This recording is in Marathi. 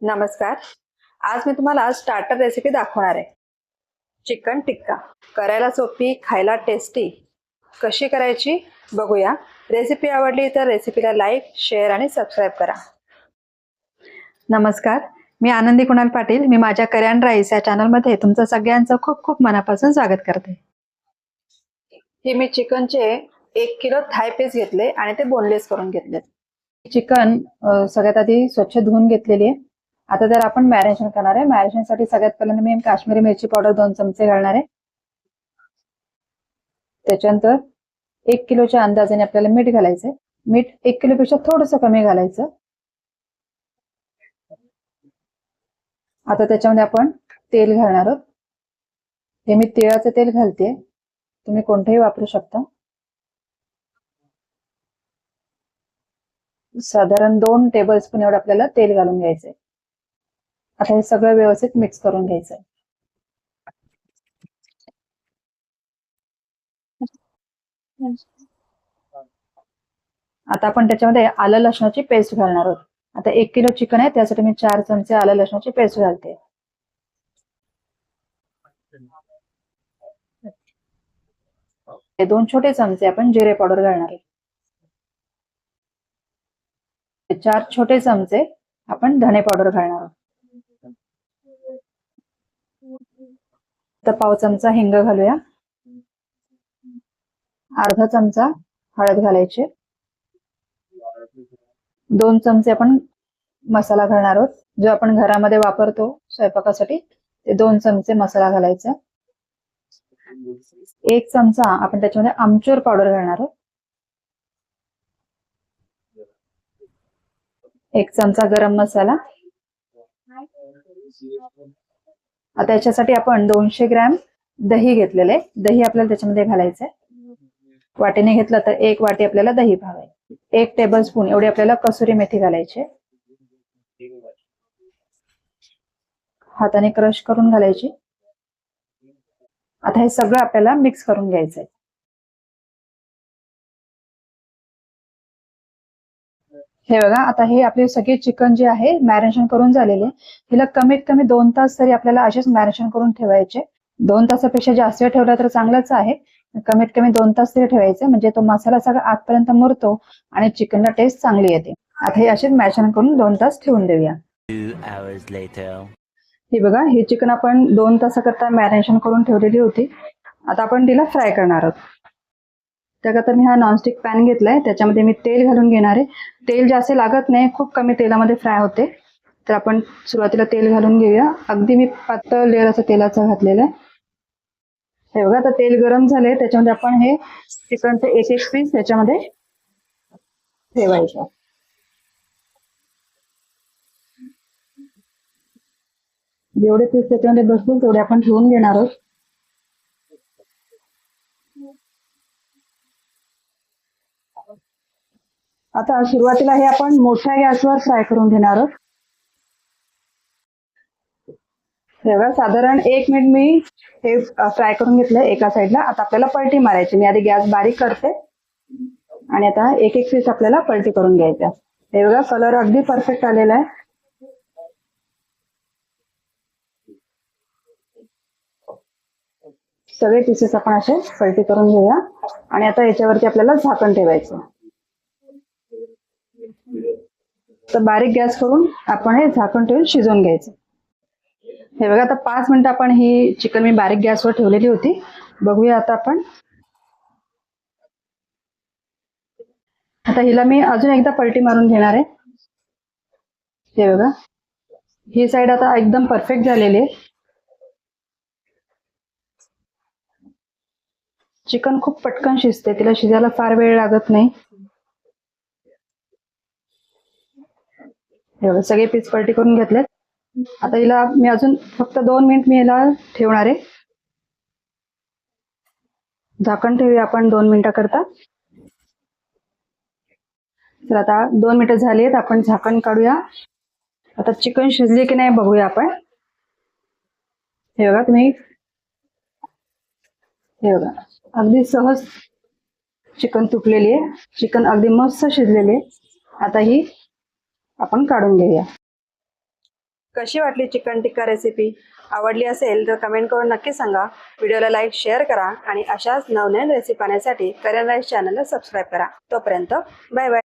नमस्कार. आज मी तुम्हाला स्टार्टर रेसिपी दाखवणार आहे. चिकन टिक्का. करायला सोपी, खायला टेस्टी. कशी करायची बघूया. रेसिपी आवडली तर रेसिपीला लाईक, शेअर आणि सबस्क्राईब करा. नमस्कार, मी आनंदी कुणाल पाटील. मी माझ्या कऱ्यान राईस या चॅनलमध्ये तुमचं सगळ्यांचं खूप खूप मनापासून स्वागत करते. हे मी चिकनचे 1 किलो थाय पीस घेतले आणि ते बोनलेस करून घेतले. चिकन सगळ्यात आधी स्वच्छ धुवून घेतलेली आहे. आता जर आपण मॅरिनेशन करणार आहे, मॅरिनेशनसाठी सगळ्यात पहिल्यांदा मी काश्मीरी मिरची पावडर 2 चमचे घालणार आहे. त्याच्यानंतर 1 किलोच्या अंदाजाने आपल्याला मीठ घालायचंय. मीठ 1 किलोपेक्षा थोडंसं कमी घालायचं. आता त्याच्यामध्ये आपण तेल घालणार आहोत. हे मी तिळाचं तेल घालते, तुम्ही कोणतंही वापरू शकता. साधारण 2 टेबलस्पून एवढं आपल्याला तेल घालून घ्यायचंय. आता हे सगळं व्यवस्थित मिक्स करून घ्यायचंय. आता आपण त्याच्यामध्ये आलं लसणाची पेस्ट घालणार आहोत. आता 1 किलो चिकन आहे, त्यासाठी मी 4 चमचे आलं लसणाची पेस्ट घालते. हे 2 छोटे चमचे आपण जिरे पावडर घालणार आहे. 4 छोटे चमचे आपण धने पावडर घालणार आहोत. तर पाव चमचा हिंग घालूया. अर्धा चमचा हळद घालायची. 2 चमचे आपण मसाला घालणार आहोत, जो आपण घरामध्ये वापरतो स्वयंपाकासाठी. ते 2 चमचे मसाला घालायचा. 1 चमचा आपण त्याच्यामध्ये आमचूर पावडर घालणार आहोत. 1 चमचा गरम मसाला. आता याच्यासाठी आपण 200 ग्रॅम दही घेतलेले. दही आपल्याला त्याच्यामध्ये घालायचंय. वाटीने घेतलं तर 1 वाटी आपल्याला दही भावाय. 1 टेबलस्पून एवढी आपल्याला कसुरी मेथी घालायची. हाताने क्रश करून घालायची. आता हे सगळं आपल्याला मिक्स करून घ्यायचंय. हे बघा, आता हे आपले सगळे चिकन जे आहे मॅरिनेशन करून झालेले. हिला कमीत कमी 2 तास तरी आपल्याला असेच मॅरिनेशन करून ठेवायचे. 2 तासापेक्षा जास्त वेळ ठेवला तर चांगलंच आहे. कमीत कमी 2 तास तरी ठेवायचे, म्हणजे तो मसाला सगळा आतपर्यंत मुरतो आणि चिकनला टेस्ट चांगली येते. आता हे असेच मॅरिनेशन करून 2 तास ठेवून देऊया. 2 hours later. हे बघा, हे चिकन आपण 2 तासाकरता मॅरिनेशन करून ठेवलेली होती. आता आपण तिला फ्राय करणार आहोत. त्याकरता मी हा नॉनस्टिक पॅन घेतलाय, त्याच्यामध्ये मी तेल घालून घेणार आहे. तेल जास्त लागत नाही, खूप कमी तेलामध्ये फ्राय होते. तर आपण सुरुवातीला तेल घालून घेऊया. अगदी मी पातळ लेअर असं तेलाचं घातलेलं आहे. हे बघा, आता तेल गरम झाले, त्याच्यामध्ये आपण हे चिकनचे 1-1 पीस त्याच्यामध्ये ठेवायचं. जेवढे पीस त्याच्यामध्ये बसतील तेवढे आपण ठेवून घेणार आहोत. आता सुरुवातीला हे आपण मोठ्या गॅसवर फ्राय करून घेणार आहोत. तेव्हा साधारण 1 मिनिट मी हे फ्राय करून घेतलं एका साईडला. आता आपल्याला पलटी मारायची. मी आधी गॅस बारीक करते आणि आता 1-1 पीस आपल्याला पलटी करून घ्यायचा. हे बघा, कलर अगदी परफेक्ट आलेला आहे. सगळे पीसेस आपण असे पलटी करून घेऊया आणि आता याच्यावरती आपल्याला झाकण ठेवायचं. तर बारीक गॅस करून आपण हे झाकण ठेवून शिजवून घ्यायचं. हे बघा, आता 5 मिनिटं आपण ही चिकन मी बारीक गॅसवर ठेवलेली होती. बघूया आता आपण. आता हिला मी अजून एकदा पलटी मारून घेणार आहे. हे बघा, ही साईड आता एकदम परफेक्ट झालेली आहे. चिकन खूप पटकन शिजते, तिला शिजायला फार वेळ लागत नाही. हे बघा, सगळे पीस पलटी करून घेतलेत. आता हिला मी अजून फक्त 2 मिनिट मी हिला ठेवणार आहे. झाकण ठेवूया आपण 2 मिनिटाकरता. तर आता 2 मिनिटं झाली आहेत, आपण झाकण काढूया. आता चिकन शिजले की नाही बघूया आपण. हे बघा तुम्ही, हे बघा, अगदी सहज चिकन तुटलेली आहे. चिकन अगदी मस्त शिजलेले आहे. आता ही आपण काढून घेऊया. कशी वाटली चिकन टिक्का रेसिपी? आवडली असेल तर कमेंट करून नक्की सांगा. व्हिडिओला लाईक शेअर करा आणि अशाच नवनवीन रेसिपी पाहण्यासाठी करियन राईस चॅनलला सबस्क्राईब करा. तोपर्यंत बाय बाय.